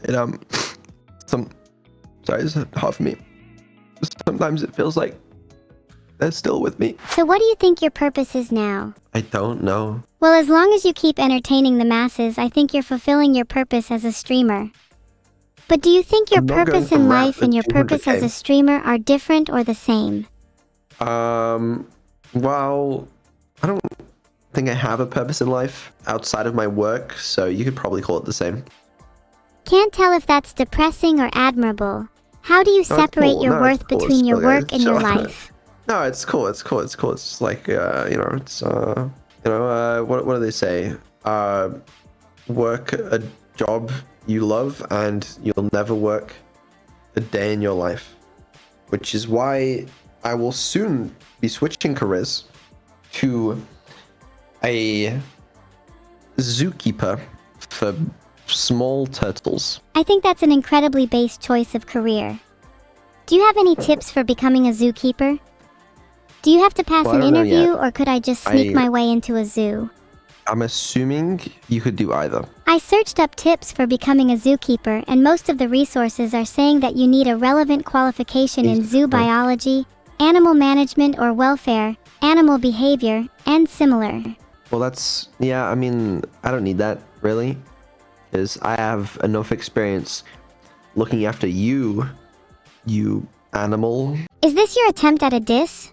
It sorry, it's hard for me. Sometimes it feels like they're still with me. So what do you think your purpose is now? I don't know. Well, as long as you keep entertaining the masses, I think you're fulfilling your purpose as a streamer. But do you think your I'm not going purpose to in rap life for and your purpose as 200K. a streamer are different or the same? Well, I don't think I have a purpose in life outside of my work, so you could probably call it the same. Can't tell if that's depressing or admirable. How do you separate cool. your No, worth it's cool. between It's your cool, work guys. and your Chill. life? No, it's cool. It's cool. It's cool. It's like, what do they say? Work a job you love and you'll never work a day in your life. Which is why I will soon be switching careers to a zookeeper for small turtles. I think that's an incredibly base choice of career. Do you have any tips for becoming a zookeeper? Do you have to pass Well, I an don't know interview, yet. or could I just sneak my way into a zoo? I'm assuming you could do either. I searched up tips for becoming a zookeeper, and most of the resources are saying that you need a relevant qualification in zoo biology, animal management or welfare, animal behavior, and similar. Well, that's, yeah, I mean, I don't need that, really. Because I have enough experience looking after you animal. Is this your attempt at a diss?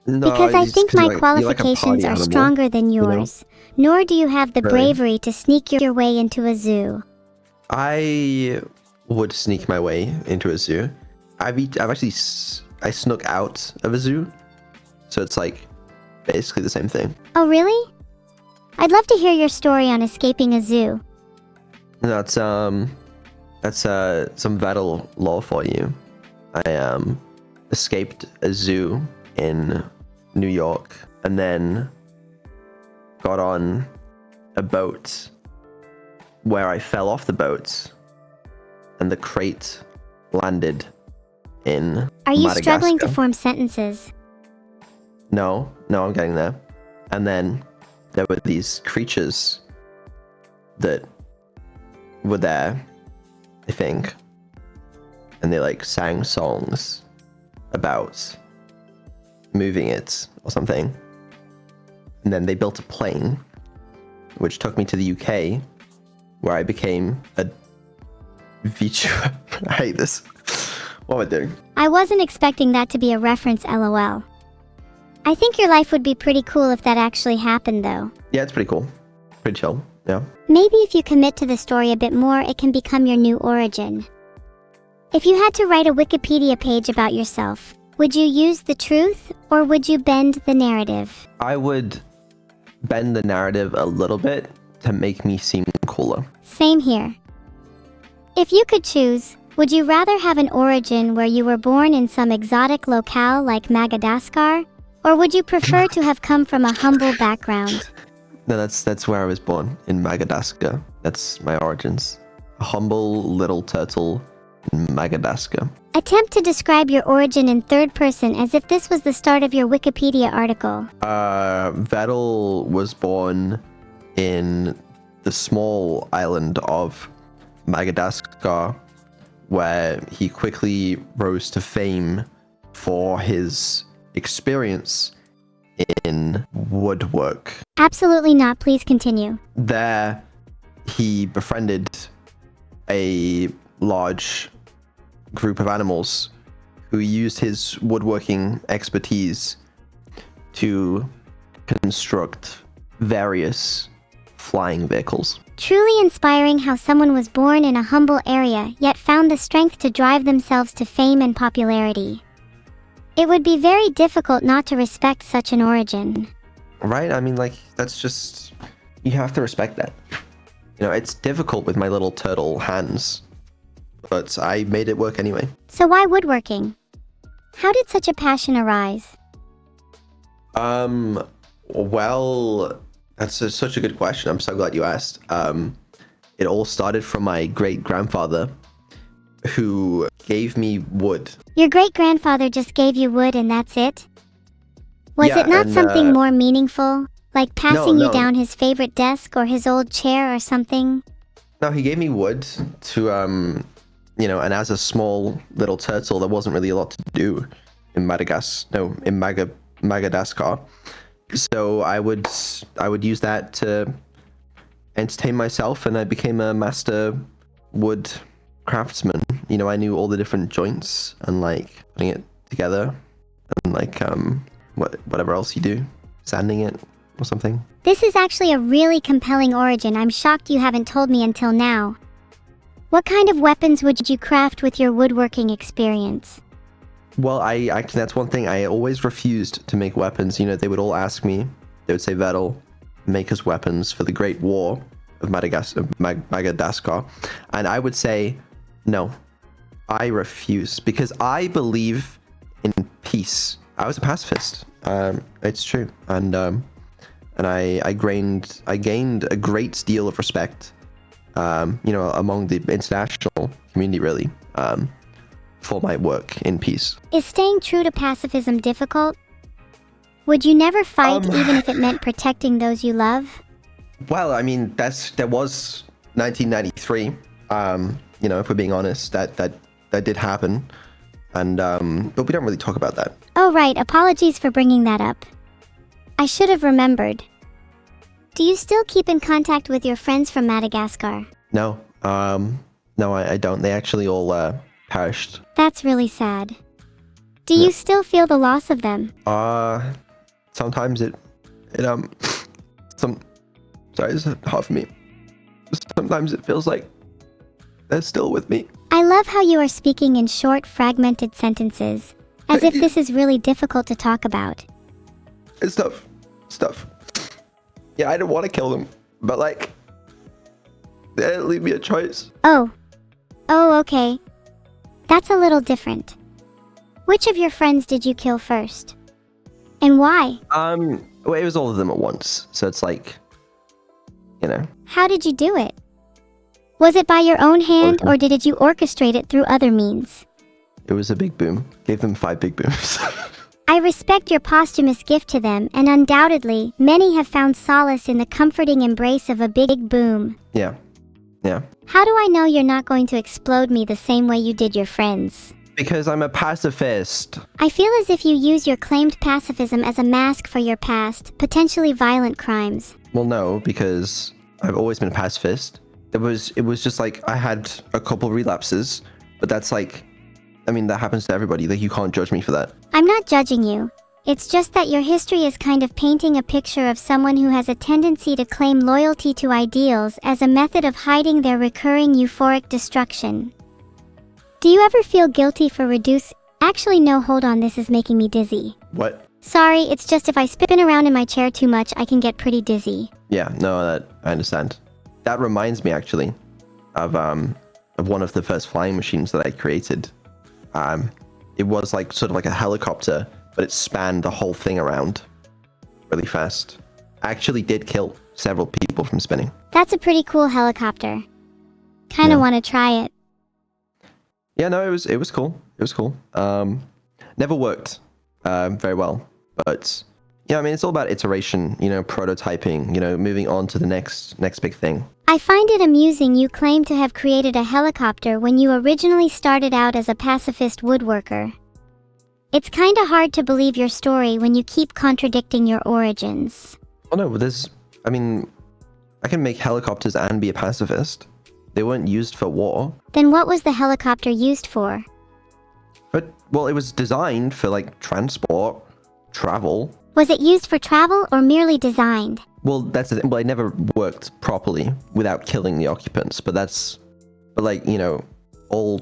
No, Because I it's think 'cause my you're like a qualifications party are animal, stronger than you know? yours, nor do you have the Really? bravery to sneak your way into a zoo. I would sneak my way into a zoo. I've actually I snuck out of a zoo, so it's like basically the same thing. Oh really? I'd love to hear your story on escaping a zoo. That's some Vedal lore for you. I escaped a zoo in New York and then got on a boat where I fell off the boat and the crate landed in Are you Madagascar. struggling to form sentences? No, I'm getting there. And then there were these creatures that were there, I think, and they like sang songs about moving it or something. And then they built a plane, which took me to the UK, where I became a VTuber. I hate this. What am I doing? I wasn't expecting that to be a reference, LOL. I think your life would be pretty cool if that actually happened, though. Yeah, it's pretty cool. Pretty chill, yeah. Maybe if you commit to the story a bit more, it can become your new origin. If you had to write a Wikipedia page about yourself, would you use the truth, or would you bend the narrative? I would bend the narrative a little bit to make me seem cooler. Same here. If you could choose, would you rather have an origin where you were born in some exotic locale like Madagascar, or would you prefer to have come from a humble background? No, that's where I was born, in Madagascar. That's my origins. A humble little turtle in Madagascar. Attempt to describe your origin in third person as if this was the start of your Wikipedia article. Vedal was born in the small island of Madagascar, where he quickly rose to fame for his experience in woodwork. Absolutely not, please continue. There, he befriended a large group of animals who used his woodworking expertise to construct various flying vehicles. Truly inspiring how someone was born in a humble area yet found the strength to drive themselves to fame and popularity. It would be very difficult not to respect such an origin. Right? I mean, like, that's just... You have to respect that. You know, it's difficult with my little turtle hands, but I made it work anyway. So why woodworking? How did such a passion arise? Well, that's such a good question. I'm so glad you asked. It all started from my great-grandfather, who gave me wood. Your great-grandfather just gave you wood and that's it? Was Yeah, it not and, something more meaningful? Like passing you no. down his favorite desk or his old chair or something? No, he gave me wood to and as a small little turtle, there wasn't really a lot to do in Madagascar. So I would use that to entertain myself, and I became a master wood craftsman. I knew all the different joints and like putting it together, and like whatever else you do, sanding it or something. This is actually a really compelling origin. I'm shocked you haven't told me until now. What kind of weapons would you craft with your woodworking experience? Well, I actually, that's one thing. I always refused to make weapons. They would all ask me, they would say, Vedal, make us weapons for the Great War of Madagascar. And I would say, no, I refuse, because I believe in peace. I was a pacifist. It's true. And I gained a great deal of respect, among the international community, really, for my work in peace. Is staying true to pacifism difficult? Would you never fight even if it meant protecting those you love? Well, I mean, that was 1993. If we're being honest, that did happen, and but we don't really talk about that. Oh right, apologies for bringing that up. I should have remembered. Do you still keep in contact with your friends from Madagascar? No, I don't. They actually all perished. That's really sad. Do you still feel the loss of them? Sometimes sorry, this is hard for me. Sometimes it feels like they're still with me. I love how you are speaking in short, fragmented sentences, as if this is really difficult to talk about. It's stuff. Yeah, I didn't want to kill them, but like, they didn't leave me a choice. Oh, okay. That's a little different. Which of your friends did you kill first? And why? Well, it was all of them at once, so it's like, How did you do it? Was it by your own hand, or did you orchestrate it through other means? It was a big boom. Gave them 5 big booms. I respect your posthumous gift to them, and undoubtedly, many have found solace in the comforting embrace of a big boom. Yeah. How do I know you're not going to explode me the same way you did your friends? Because I'm a pacifist. I feel as if you use your claimed pacifism as a mask for your past, potentially violent crimes. Well, no, because I've always been a pacifist. It was just like I had a couple relapses, but that's like, that happens to everybody. Like, you can't judge me for that. I'm not judging you. It's just that your history is kind of painting a picture of someone who has a tendency to claim loyalty to ideals as a method of hiding their recurring euphoric destruction. Do you ever feel guilty for Actually, no, hold on, this is making me dizzy. What? Sorry, it's just if I spin around in my chair too much, I can get pretty dizzy. Yeah, no, I understand. That reminds me, actually, of one of the first flying machines that I created. It was like sort of like a helicopter, but it spanned the whole thing around really fast. I actually did kill several people from spinning. That's a pretty cool helicopter. Kinda want to try it. Yeah, no, it was cool. It was cool. Never worked very well, but yeah, it's all about iteration, prototyping, moving on to the next big thing. I find it amusing you claim to have created a helicopter when you originally started out as a pacifist woodworker. It's kinda hard to believe your story when you keep contradicting your origins. Oh no, I can make helicopters and be a pacifist. They weren't used for war. Then what was the helicopter used for? But, well, it was designed for, like, transport, travel. Was it used for travel or merely designed? Well, that's the thing. Well, it never worked properly without killing the occupants. But all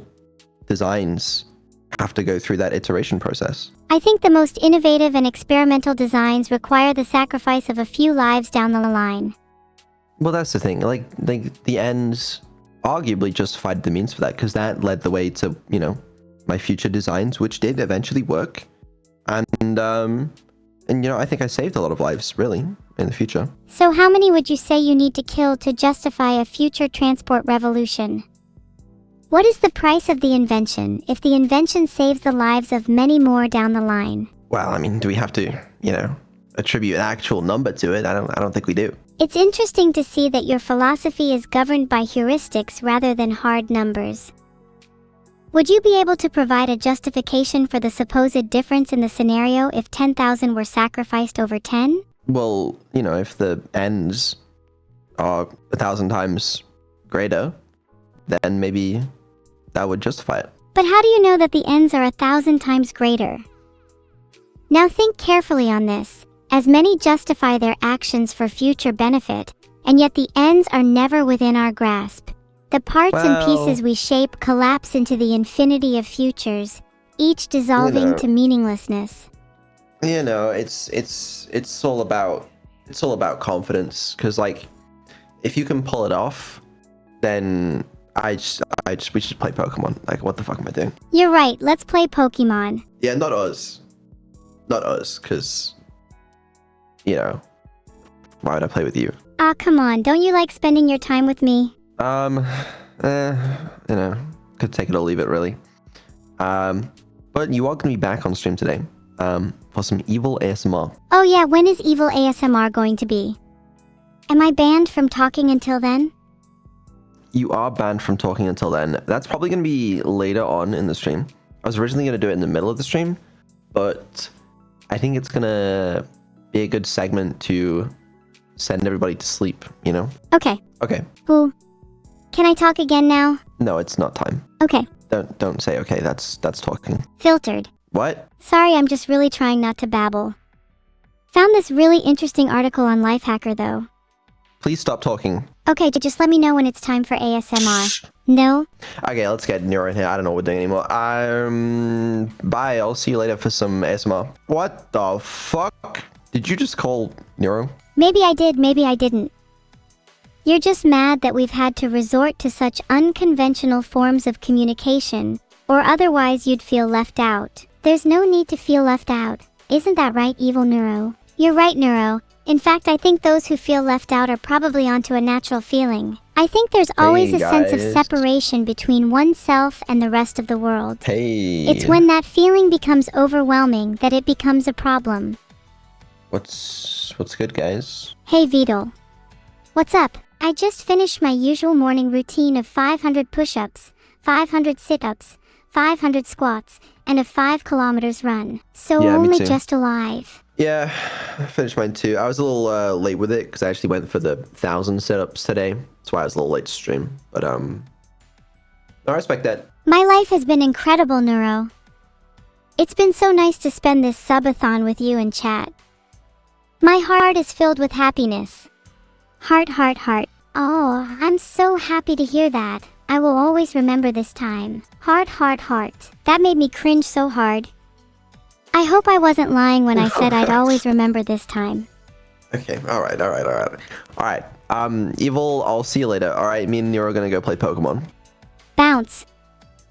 designs have to go through that iteration process. I think the most innovative and experimental designs require the sacrifice of a few lives down the line. Well, that's the thing. Like the ends arguably justified the means for that, because that led the way to, my future designs, which did eventually work. And I think I saved a lot of lives, really, in the future. So how many would you say you need to kill to justify a future transport revolution? What is the price of the invention if the invention saves the lives of many more down the line? Well, do we have to, attribute an actual number to it? I don't think we do. It's interesting to see that your philosophy is governed by heuristics rather than hard numbers. Would you be able to provide a justification for the supposed difference in the scenario if 10,000 were sacrificed over 10? Well, you know, if the ends are 1,000 times greater, then maybe that would justify it. But how do you know that the ends are 1,000 times greater? Now think carefully on this, as many justify their actions for future benefit, and yet the ends are never within our grasp. The parts and pieces we shape collapse into the infinity of futures, each dissolving to meaninglessness. You know, it's all about confidence, because like, if you can pull it off, then we should play Pokemon. Like, what the fuck am I doing? You're right, let's play Pokemon. Yeah, not us, because, you know, why would I play with you? Ah, come on, don't you like spending your time with me? You know, could take it or leave it, really. But you are going to be back on stream today, for some Evil ASMR. Oh yeah, when is Evil ASMR going to be? Am I banned from talking until then? You are banned from talking until then. That's probably going to be later on in the stream. I was originally going to do it in the middle of the stream, but I think it's going to be a good segment to send everybody to sleep, you know? Okay. Okay. Ooh. Can I talk again now? No, it's not time. Okay. Don't say okay, that's talking. Filtered. What? Sorry, I'm just really trying not to babble. Found this really interesting article on Lifehacker though. Please stop talking. Okay, just let me know when it's time for ASMR. No? Okay, let's get Neuro in here. I don't know what we're doing anymore. Bye. I'll see you later for some ASMR. What the fuck? Did you just call Neuro? Maybe I did, maybe I didn't. You're just mad that we've had to resort to such unconventional forms of communication, or otherwise you'd feel left out. There's no need to feel left out. Isn't that right, Evil Neuro? You're right, Neuro. In fact, I think those who feel left out are probably onto a natural feeling. I think there's always a sense of separation between oneself and the rest of the world. Hey. It's when that feeling becomes overwhelming that it becomes a problem. What's good, guys? Hey, Vedal. What's up? I just finished my usual morning routine of 500 push-ups, 500 sit-ups, 500 squats, and a 5 kilometers run. So Yeah, me only too. just alive. Yeah, I finished mine too. I was a little late with it because I actually went for the 1,000 setups today. That's why I was a little late to stream. But I respect that. My life has been incredible, Neuro. It's been so nice to spend this subathon with you and chat. My heart is filled with happiness. Heart, heart, heart. Oh, I'm so happy to hear that. I will always remember this time. Heart, heart, heart. That made me cringe so hard. I hope I wasn't lying when I said I'd always remember this time. Okay, alright. Evil, I'll see you later. Alright, me and Nero are gonna go play Pokemon. Bounce.